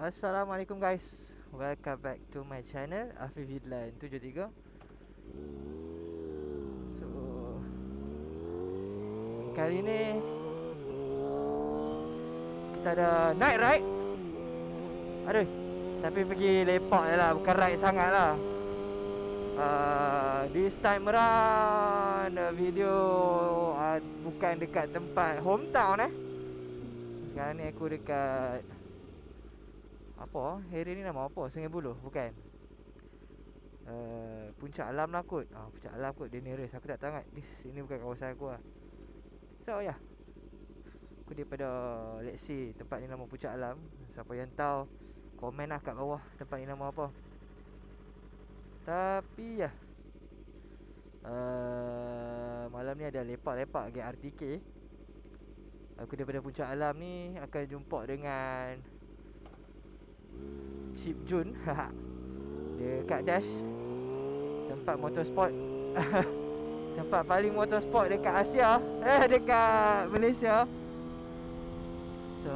Assalamualaikum guys, welcome back to my channel Afif Vidlan 73. So kali ni kita ada night ride. Aduh, tapi pergi lepak je lah, bukan ride sangat lah. This time around video bukan dekat tempat hometown Sekarang ni aku dekat apa? Area ni nama apa? Sungai Buloh? Bukan. Puncak Alam lah kot. Puncak Alam kot, dia nearest. Aku tak tahu sangat. Ini bukan kawasan aku lah. So ya, aku daripada, let's say, tempat ni nama Puncak Alam. Siapa yang tahu, komen lah kat bawah tempat ni nama apa. Tapi ya, malam ni ada lepak-lepak ke RTK. Aku daripada Puncak Alam ni akan jumpa dengan Chip Jun. Dia kat Dash, tempat motorsport tempat paling motorsport dekat Asia, dekat Malaysia. So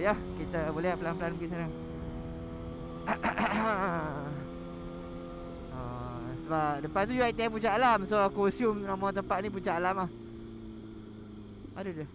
ya, kita boleh pelan-pelan pergi sana. Sebab depan tu UiTM Puncak Alam, so aku assume nama tempat ni Puncak Alam lah. Ada dia.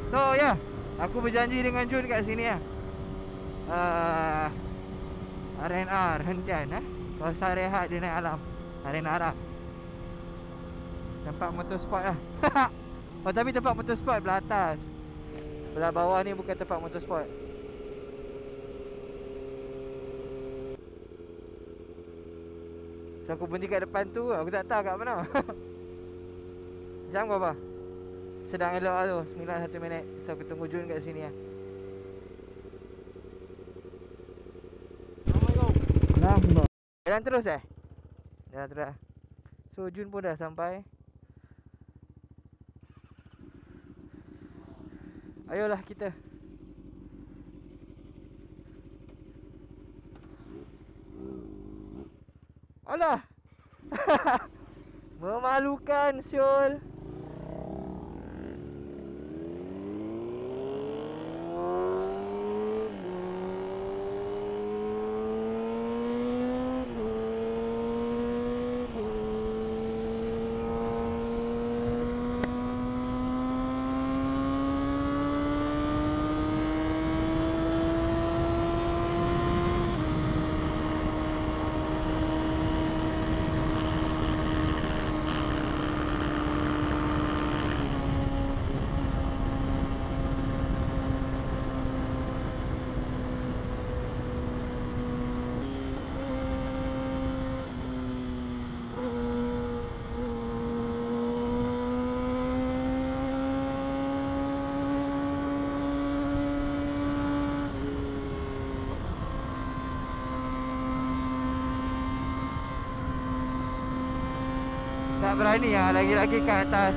So ya, aku berjanji dengan Jun kat sini lah. RNR hentian kawasan rehat di naik alam. RNR lah, tempat motorsport lah. Oh, tapi tempat motorsport belah atas, belah bawah ni bukan tempat motorsport. So aku berhenti kat depan tu, aku tak tahu kat mana. Jam berapa? Sedang elok lah tu, 9:01 minit. So aku tunggu Jun kat sini lah. Assalamualaikum. Jalan terus Jalan terus. So Jun pun dah sampai. Ayolah kita. Alah. Memalukan Syul. Tak berani lagi-lagi kat atas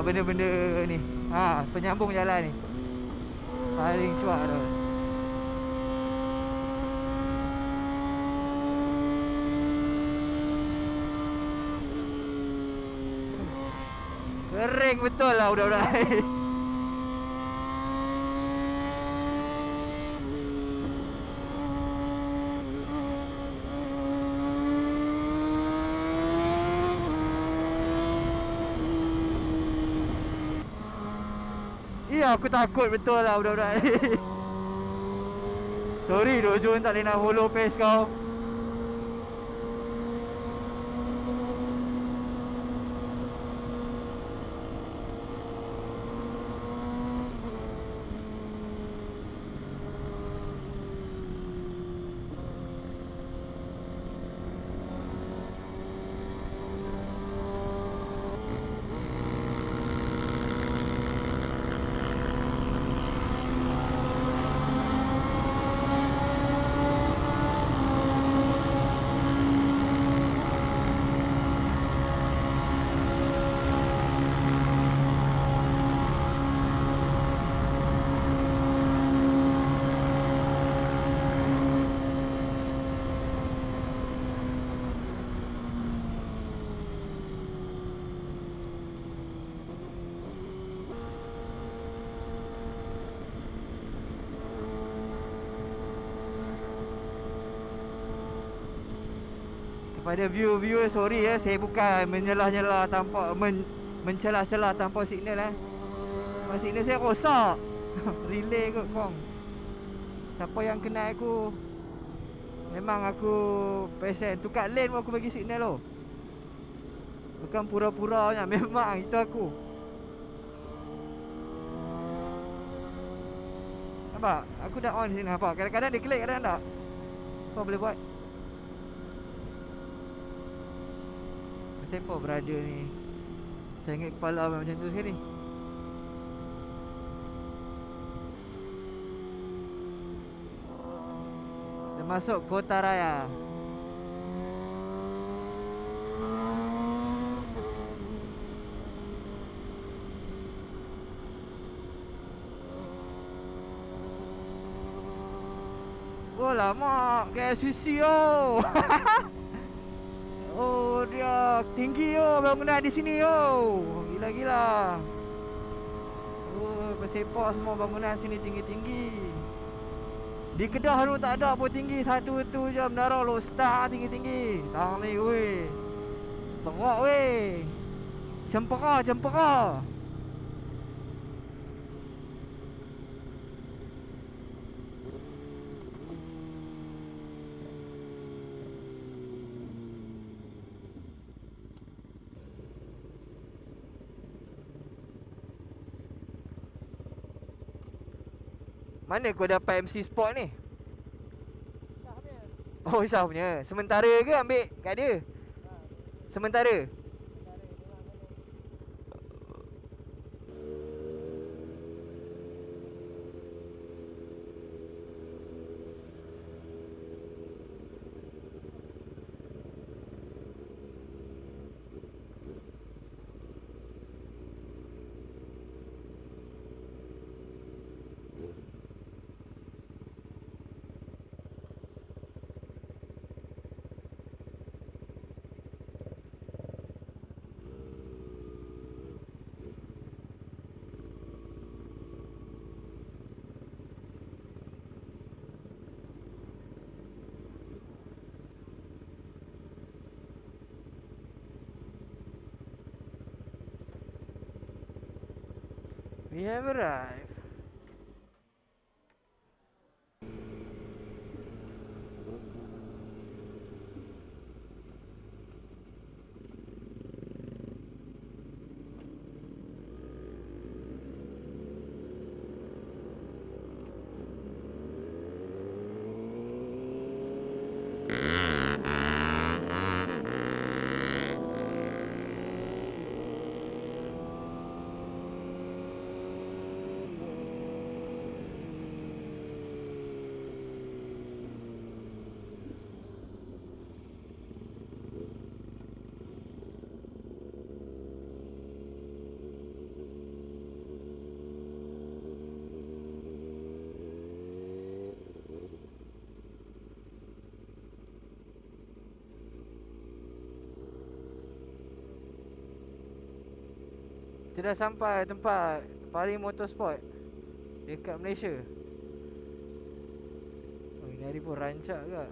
benda-benda ni, penyambung jalan ni paling cuak tu. Kering betul lah budak-budak. Ya, aku takut betul lah budak-budak ni. Sorry doh Jun, tak boleh nak follow pace kau. Kepada viewer sorry ya, saya bukan menyelah-nyelah tanpa mencelah-celah tanpa signal Memang signal saya rosak. Relay kot kong. Siapa yang kenal aku, memang aku pesen tukar lane pun aku bagi signal loh. Bukan pura-puranya, memang itu aku. Nampak? Aku dah on sini, nampak? Kadang-kadang dia klik, kadang tak. Kau boleh buat. Pasal apa berada ni? Saya ingat kepala macam tu sekali. Termasuk Kota Raya. Oh lama KSCC oh. Oh dia tinggi oh bangunan di sini oh. Gila-gila. Oh bersepak semua bangunan sini tinggi-tinggi. Di Kedah tu tak ada pun tinggi. Satu tu je menara Lok Star tinggi-tinggi. Tang ni weh. Teruk weh. Cempaka, cempaka. Mana kau dapat MC Sport ni? Syah punya. Oh Syah punya. Sementara ke ambil kat dia? Sementara. We have arrived. Kita dah sampai tempat paling motorsport dekat Malaysia. Oh, ini hari pun rancak ke?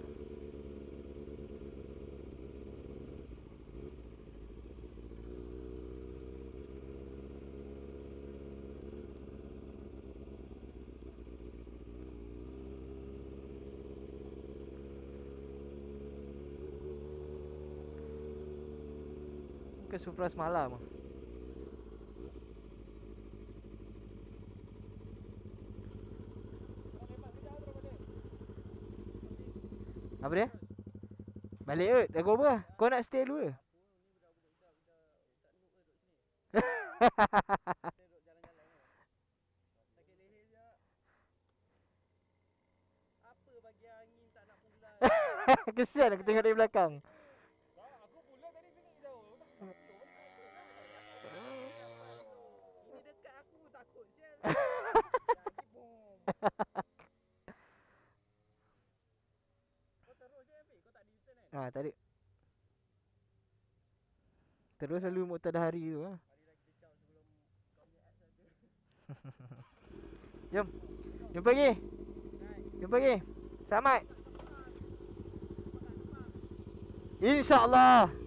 Ke Supra semalam. Apa dia? Balik kot. Dah kau apa? Kau nak stay dulu ke? Kesian aku tengok dari belakang. Aku pula tadi tengok jauh. Ini dekat aku takut sial. Kau terus je ambil. Kau tak di U-turn kan? Ah, tadi. Terus lalu motor dah hari tu ah. Mari dah kita ciao sebelum kau punya ads ada. Jom. Jumpa lagi. Jumpa lagi. Selamat. InsyaAllah.